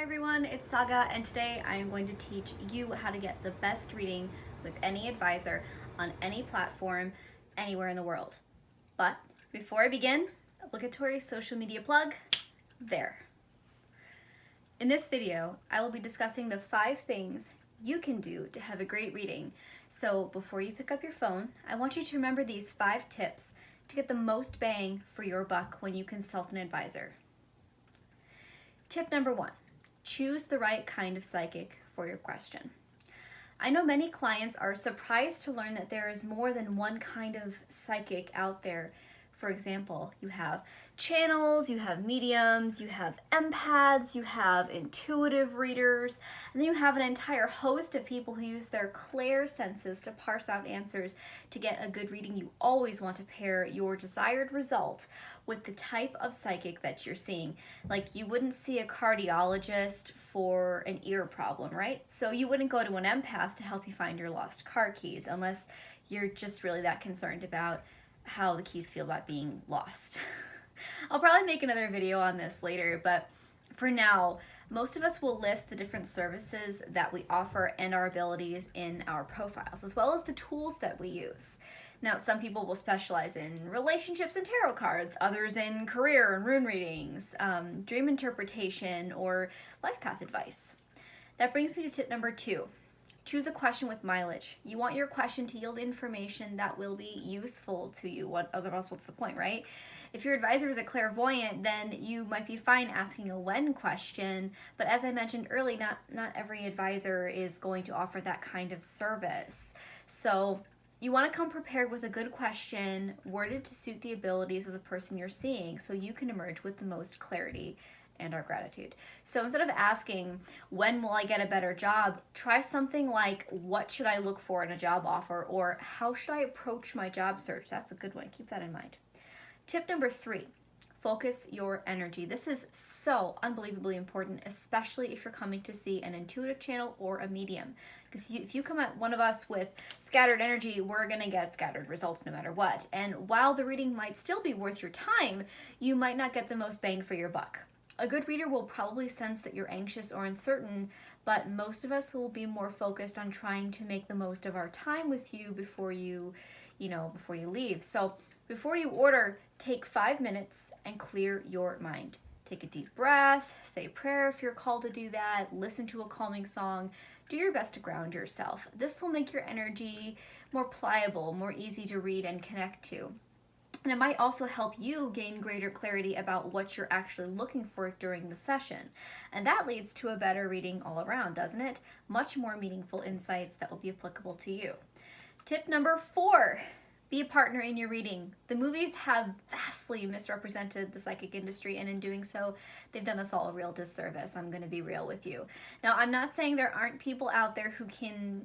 everyone, it's Saga, and today I am going to teach you how to get the best reading with any advisor on any platform, anywhere in the world. But before I begin, obligatory social media plug, there. In this video, I will be discussing the 5 things you can do to have a great reading. So before you pick up your phone, I want you to remember these 5 tips to get the most bang for your buck when you consult an advisor. Tip number 1, choose the right kind of psychic for your question. I know many clients are surprised to learn that there is more than one kind of psychic out there. For example, you have channels, you have mediums, you have empaths, you have intuitive readers, and then you have an entire host of people who use their clair senses to parse out answers to get a good reading. You always want to pair your desired result with the type of psychic that you're seeing. Like, you wouldn't see a cardiologist for an ear problem, right? So you wouldn't go to an empath to help you find your lost car keys unless you're just really that concerned about how the keys feel about being lost. I'll probably make another video on this later, but for now, most of us will list the different services that we offer and our abilities in our profiles, as well as the tools that we use. Now, some people will specialize in relationships and tarot cards, others in career and rune readings, dream interpretation, or life path advice. That brings me to tip number 2. Choose a question with mileage. You want your question to yield information that will be useful to you. Otherwise, what's the point, right? If your advisor is a clairvoyant, then you might be fine asking a when question, but as I mentioned earlier, not every advisor is going to offer that kind of service. So you want to come prepared with a good question, worded to suit the abilities of the person you're seeing, so you can emerge with the most clarity and our gratitude. So instead of asking, when will I get a better job, try something like, what should I look for in a job offer, or how should I approach my job search? That's a good one. Keep that in mind. Tip number 3, focus your energy. This is so unbelievably important, especially if you're coming to see an intuitive channel or a medium. Because if you come at one of us with scattered energy, we're going to get scattered results no matter what. And while the reading might still be worth your time, you might not get the most bang for your buck. A good reader will probably sense that you're anxious or uncertain, but most of us will be more focused on trying to make the most of our time with you before you leave. So before you order, take 5 minutes and clear your mind. Take a deep breath, say a prayer if you're called to do that, listen to a calming song. Do your best to ground yourself. This will make your energy more pliable, more easy to read and connect to. And it might also help you gain greater clarity about what you're actually looking for during the session. And that leads to a better reading all around, doesn't it? Much more meaningful insights that will be applicable to you. Tip number 4, be a partner in your reading. The movies have vastly misrepresented the psychic industry, and in doing so, they've done us all a real disservice. I'm going to be real with you. Now, I'm not saying there aren't people out there who can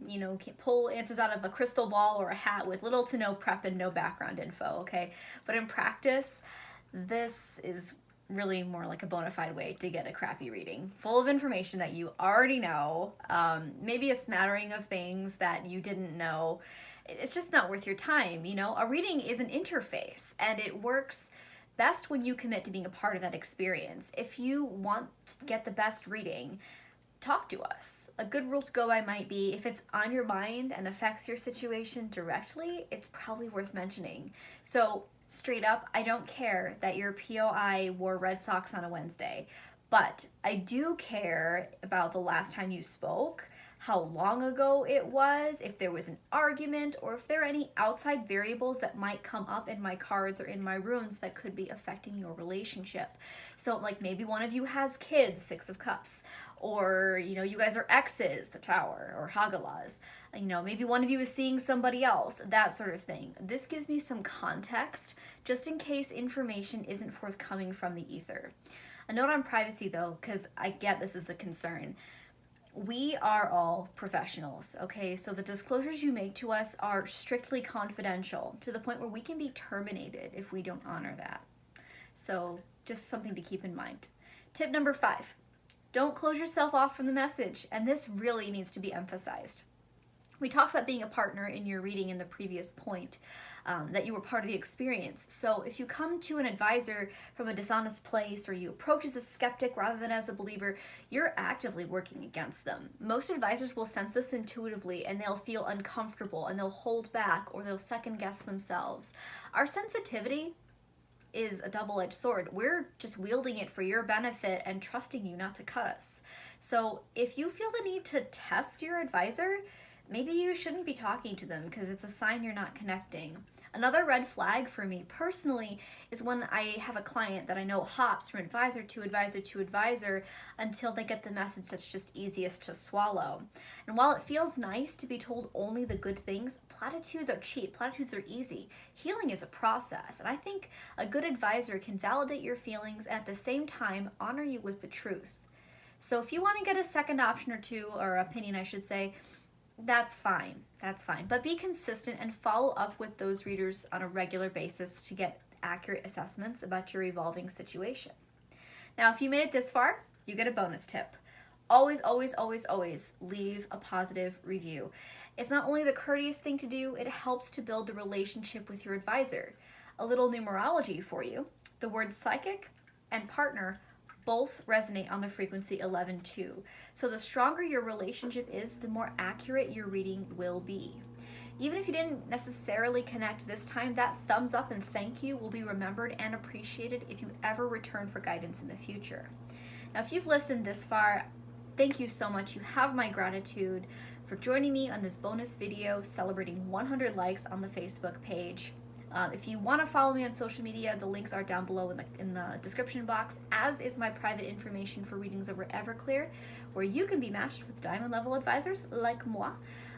pull answers out of a crystal ball or a hat with little to no prep and no background info, okay? But in practice, this is really more like a bona fide way to get a crappy reading, full of information that you already know, maybe a smattering of things that you didn't know. It's just not worth your time. A reading is an interface, and it works best when you commit to being a part of that experience. If you want to get the best reading, talk to us. A good rule to go by might be, if it's on your mind and affects your situation directly, it's probably worth mentioning. So straight up, I don't care that your POI wore red socks on a Wednesday, but I do care about the last time you spoke, how long ago it was, if there was an argument, or if there are any outside variables that might come up in my cards or in my runes that could be affecting your relationship. So like, maybe one of you has kids, 6 of Cups, or you guys are exes, the Tower, or Hagalaz. Maybe one of you is seeing somebody else, that sort of thing. This gives me some context, just in case information isn't forthcoming from the ether. A note on privacy though, because I get this is a concern. We are all professionals, okay? So the disclosures you make to us are strictly confidential, to the point where we can be terminated if we don't honor that. So just something to keep in mind. Tip number 5, don't close yourself off from the message, and this really needs to be emphasized. We talked about being a partner in your reading in the previous point, that you were part of the experience. So if you come to an advisor from a dishonest place, or you approach as a skeptic rather than as a believer, you're actively working against them. Most advisors will sense this intuitively, and they'll feel uncomfortable, and they'll hold back, or they'll second guess themselves. Our sensitivity is a double-edged sword. We're just wielding it for your benefit and trusting you not to cut us. So if you feel the need to test your advisor, maybe you shouldn't be talking to them, because it's a sign you're not connecting. Another red flag for me personally is when I have a client that I know hops from advisor to advisor to advisor until they get the message that's just easiest to swallow. And while it feels nice to be told only the good things, platitudes are cheap, platitudes are easy. Healing is a process, and I think a good advisor can validate your feelings and at the same time honor you with the truth. So if you want to get a second option or two, or opinion I should say, that's fine. But be consistent and follow up with those readers on a regular basis to get accurate assessments about your evolving situation. Now, if you made it this far, you get a bonus tip. Always, always, always, always leave a positive review. It's not only the courteous thing to do, it helps to build the relationship with your advisor. A little numerology for you. The words psychic and partner both resonate on the frequency 11-2. So the stronger your relationship is, the more accurate your reading will be. Even if you didn't necessarily connect this time, that thumbs up and thank you will be remembered and appreciated if you ever return for guidance in the future. Now, if you've listened this far, thank you so much. You have my gratitude for joining me on this bonus video celebrating 100 likes on the Facebook page. If you want to follow me on social media, the links are down below in the description box, as is my private information for readings over Everclear, where you can be matched with diamond level advisors like moi,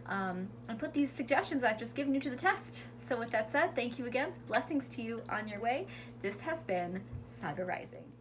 and put these suggestions I've just given you to the test. So with that said, thank you again. Blessings to you on your way. This has been Cyber Rising.